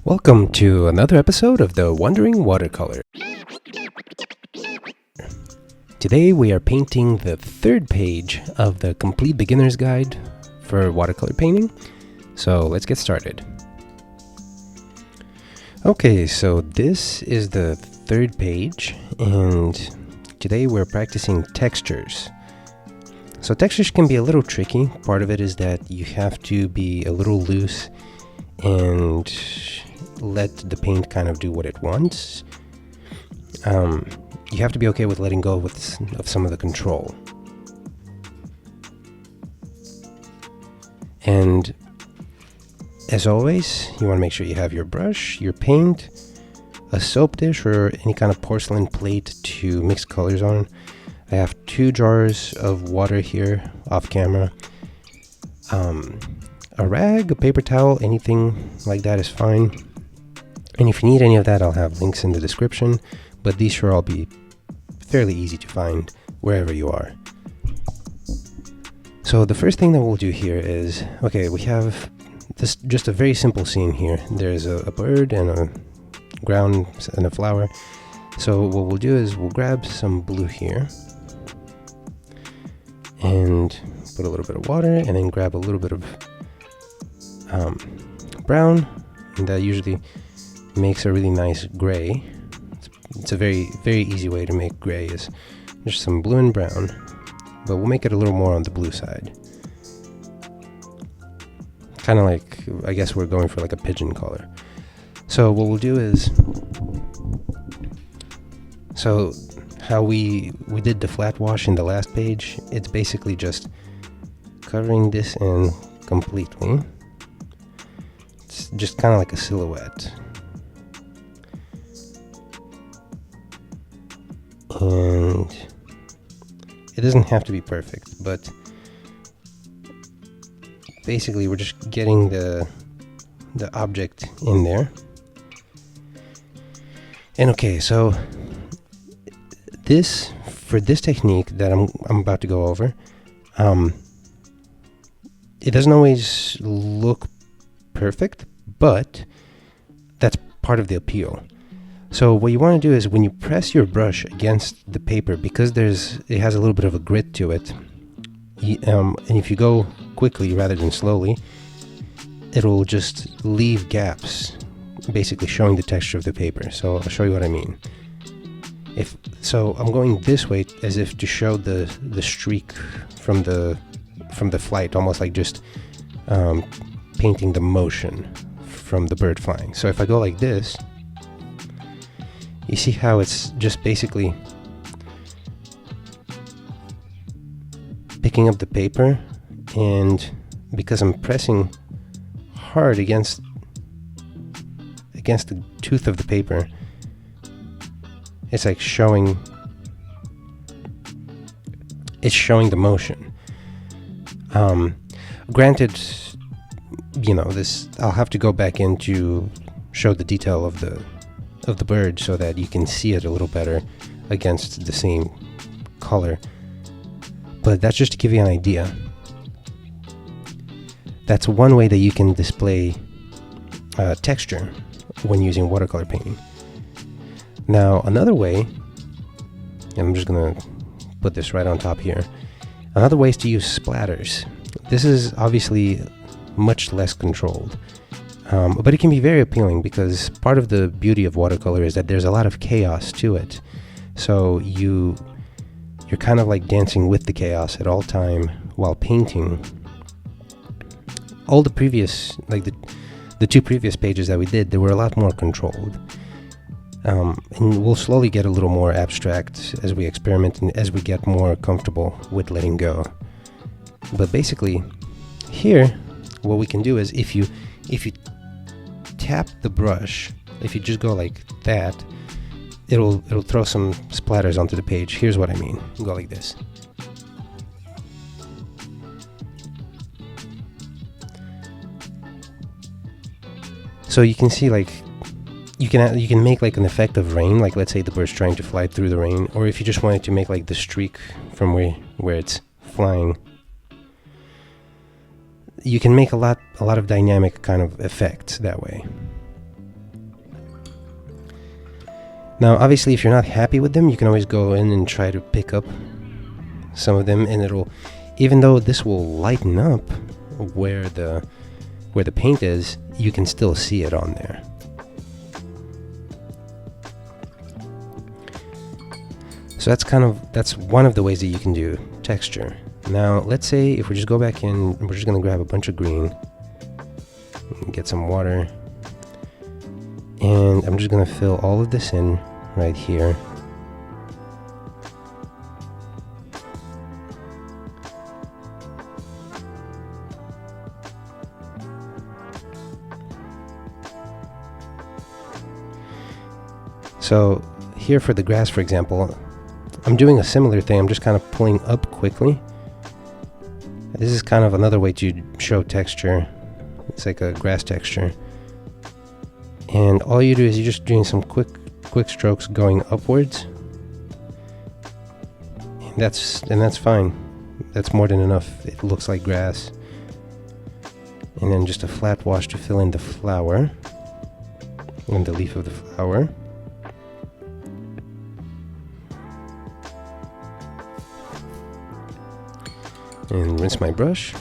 Welcome to another episode of the Wandering Watercolor. Today we are painting the third page of the complete beginner's guide for watercolor painting. So let's get started. Okay, so this is the third page and today we're practicing textures. So textures can be a little tricky. Part of it is that you have to be a little loose and let the paint kind of do what it wants. You have to be okay with letting go of some of the control. And as always, you want to make sure you have your brush, your paint, a soap dish or any kind of porcelain plate to mix colors on. I have 2 jars of water here off camera. A rag, a paper towel, anything like that is fine. And if you need any of that, I'll have links in the description, but these should all be fairly easy to find wherever you are. So the first thing that we'll do here is, okay, we have this just a very simple scene here. There's a bird and a ground and a flower. So what we'll do is we'll grab some blue here and put a little bit of water and then grab a little bit of brown, and that usually makes a really nice gray. It's a very easy way to make gray, is just some blue and brown, but we'll make it a little more on the blue side. Kind of like, I guess we're going for like a pigeon color. So what we'll do is, so how we did the flat wash in the last page, it's basically just covering this in completely. It's just kind of like a silhouette. And it doesn't have to be perfect, but basically we're just getting the object in there. And okay, so for this technique that I'm about to go over, it doesn't always look perfect, but that's part of the appeal. So what you want to do is when you press your brush against the paper, because it has a little bit of a grit to it, and if you go quickly rather than slowly, it'll just leave gaps, basically showing the texture of the paper. So I'll show you what I mean. So I'm going this way as if to show the streak from the flight, almost like just painting the motion from the bird flying. So if I go like this, you see how it's just basically picking up the paper, and because I'm pressing hard against the tooth of the paper, it's like showing the motion. Granted, you know, I'll have to go back in to show the detail of the bird so that you can see it a little better against the same color, but that's just to give you an idea. That's one way that you can display texture when using watercolor painting. Now another way, and I'm just gonna put this right on top here, another way is to use splatters. This is obviously much less controlled, but it can be very appealing because part of the beauty of watercolor is that there's a lot of chaos to it. So you're kind of like dancing with the chaos at all time while painting. All the previous, like the 2 previous pages that we did, they were a lot more controlled. And we'll slowly get a little more abstract as we experiment and as we get more comfortable with letting go. But basically, here, what we can do is if you tap the brush, if you just go like that, it'll throw some splatters onto the page. Here's what I mean. Go like this. So you can see, like, you can make like an effect of rain, like let's say the bird's trying to fly through the rain, or if you just wanted to make like the streak from where it's flying, you can make a lot of dynamic kind of effects that way. Now, obviously, if you're not happy with them, you can always go in and try to pick up some of them, and it'll, even though this will lighten up where the paint is, you can still see it on there. So that's one of the ways that you can do texture. Now, let's say if we just go back in, we're just going to grab a bunch of green, get some water, and I'm just going to fill all of this in right here. So here for the grass, for example, I'm doing a similar thing. I'm just kind of pulling up quickly. This is kind of another way to show texture. It's like a grass texture. And all you do is you're just doing some quick strokes going upwards. And that's fine. That's more than enough. It looks like grass. And then just a flat wash to fill in the flower and the leaf of the flower. And rinse my brush.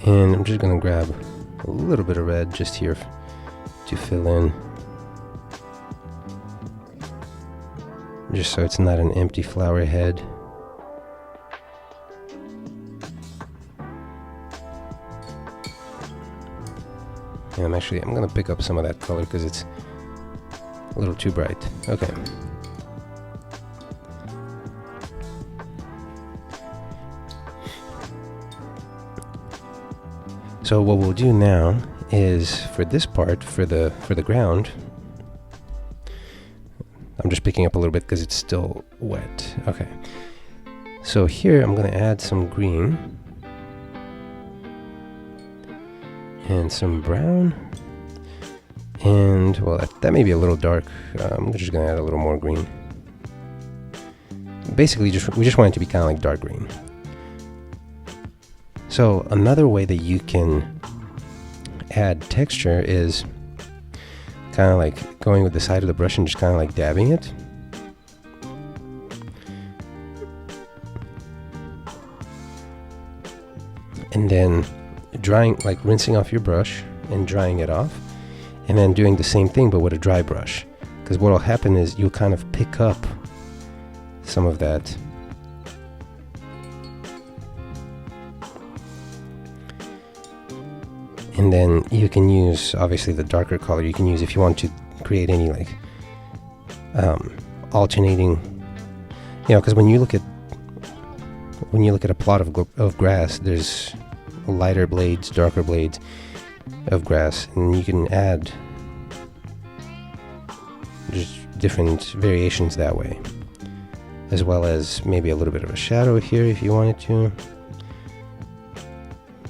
And I'm just gonna grab a little bit of red just here to fill in. Just so it's not an empty flower head. And I'm gonna pick up some of that color because it's a little too bright. Okay. So what we'll do now is for this part, for the ground, I'm just picking up a little bit because it's still wet. Okay. So here I'm going to add some green and some brown, and well, that may be a little dark. I'm just going to add a little more green. Basically, we just want it to be kind of like dark green. So another way that you can add texture is kind of like going with the side of the brush and just kind of like dabbing it. And then drying, like rinsing off your brush and drying it off, and then doing the same thing but with a dry brush. Because what will happen is you'll kind of pick up some of that. And then you can use, obviously, the darker color you can use if you want to create any like alternating, you know, because when you look at a plot of grass, there's lighter blades, darker blades of grass, and you can add just different variations that way, as well as maybe a little bit of a shadow here if you wanted to.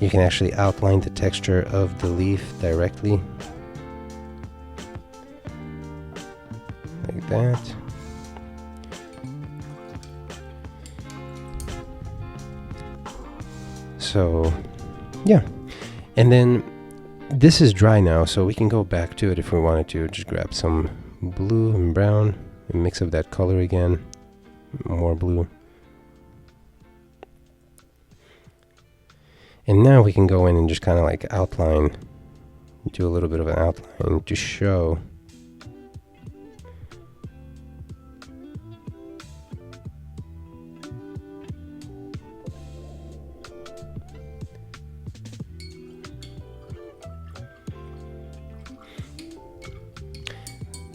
You can actually outline the texture of the leaf directly, like that. So, yeah. And then this is dry now, so we can go back to it if we wanted to. Just grab some blue and brown and mix up that color again. More blue. And now we can go in and just kind of like outline, do a little bit of an outline to show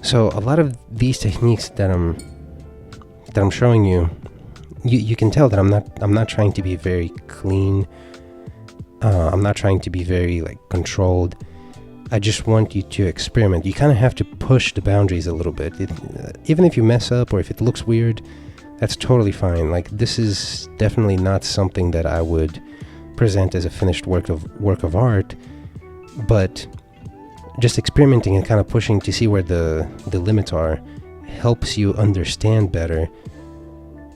so a lot of these techniques that I'm showing you, you can tell that I'm not trying to be very clean. I'm not trying to be very like controlled. I just want you to experiment. You kind of have to push the boundaries a little bit. Even if you mess up or if it looks weird, that's totally fine. Like, this is definitely not something that I would present as a finished work of art, but just experimenting and kind of pushing to see where the limits are helps you understand better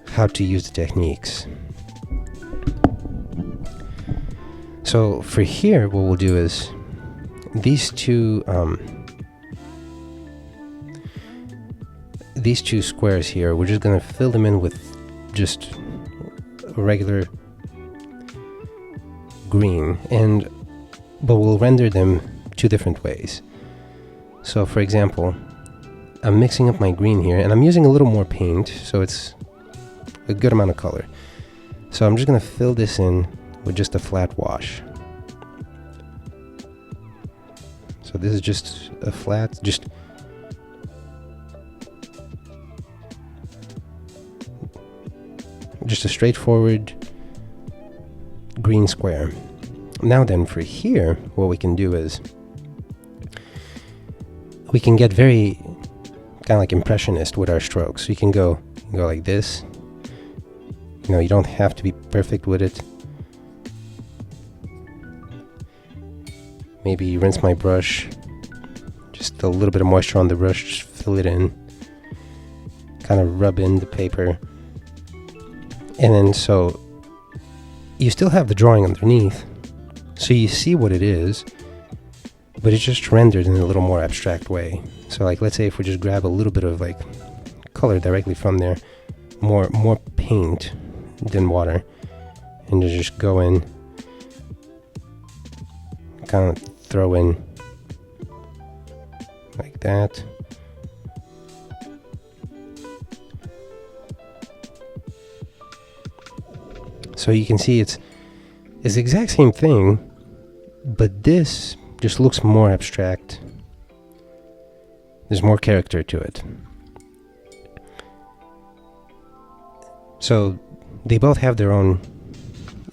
how to use the techniques. So for here, what we'll do is these two squares here, we're just gonna fill them in with just regular green, but we'll render them two different ways. So for example, I'm mixing up my green here, and I'm using a little more paint, so it's a good amount of color. So I'm just gonna fill this in with just a flat wash. So this is just a flat, just a straightforward green square. Now then, for here, what we can do is we can get very kind of like impressionist with our strokes. So you can go like this. You know, you don't have to be perfect with it. Maybe rinse my brush, just a little bit of moisture on the brush, just fill it in, kind of rub in the paper. And then so you still have the drawing underneath, so you see what it is, but it's just rendered in a little more abstract way. So like, let's say if we just grab a little bit of like color directly from there, more paint than water, and just go in, kind of throw in like that. So you can see it's the exact same thing, but this just looks more abstract. There's more character to it. So they both have their own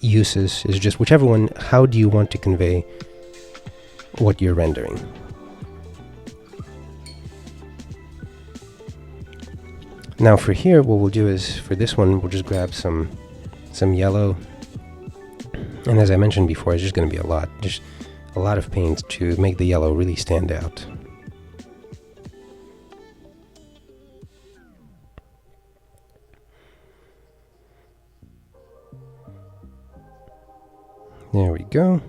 uses. It's just whichever one, how do you want to convey what you're rendering? Now for here, what we'll do is, for this one, we'll just grab some yellow, and as I mentioned before, it's just going to be just a lot of paint to make the yellow really stand out. There we go.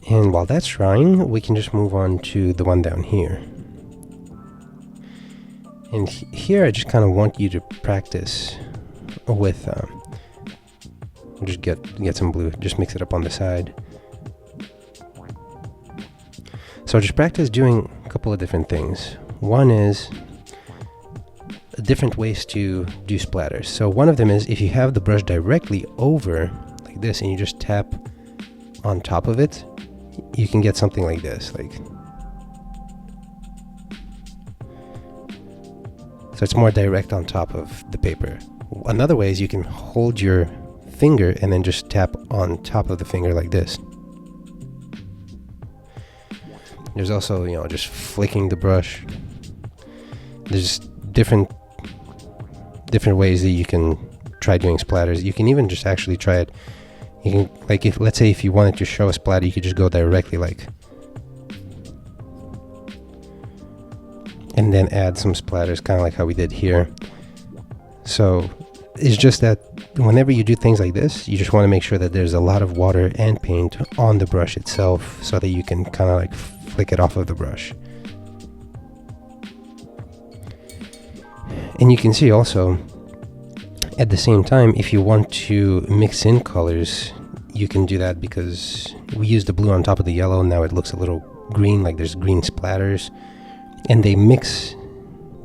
And while that's drying, we can just move on to the one down here. And here I just kind of want you to practice with, just get some blue, just mix it up on the side. So just practice doing a couple of different things. One is different ways to do splatters. So one of them is if you have the brush directly over like this and you just tap on top of it, you can get something like this, so it's more direct on top of the paper. Another way is you can hold your finger and then just tap on top of the finger like this. There's also, you know, just flicking the brush. There's different ways that you can try doing splatters. You can even just actually try it. You can, like, if let's say if you wanted to show a splatter, you could just go directly like, and then add some splatters, kind of like how we did here. So it's just that whenever you do things like this, you just want to make sure that there's a lot of water and paint on the brush itself, so that you can kind of like flick it off of the brush. And you can see also, at the same time, if you want to mix in colors, you can do that, because we used the blue on top of the yellow. Now it looks a little green, like there's green splatters, and they mix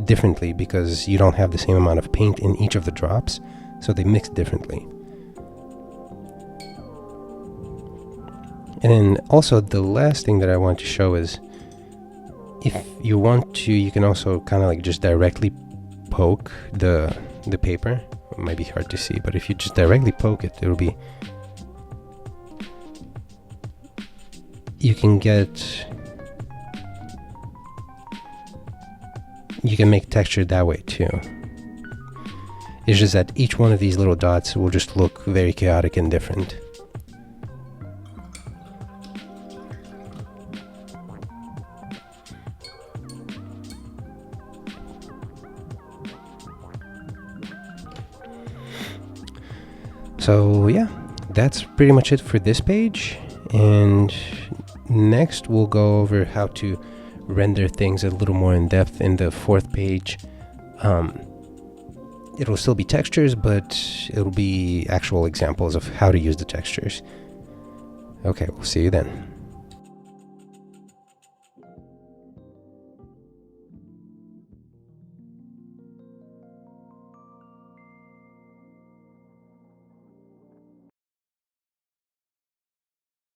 differently because you don't have the same amount of paint in each of the drops, so they mix differently. And then also the last thing that I want to show is, if you want to, you can also kind of like just directly poke the paper. It might be hard to see, but if you just directly poke it, it'll be, you can make texture that way too. It's just that each one of these little dots will just look very chaotic and different. So yeah, that's pretty much it for this page. And next we'll go over how to render things a little more in depth in the 4th page. It'll still be textures, but it'll be actual examples of how to use the textures. Okay, we'll see you then.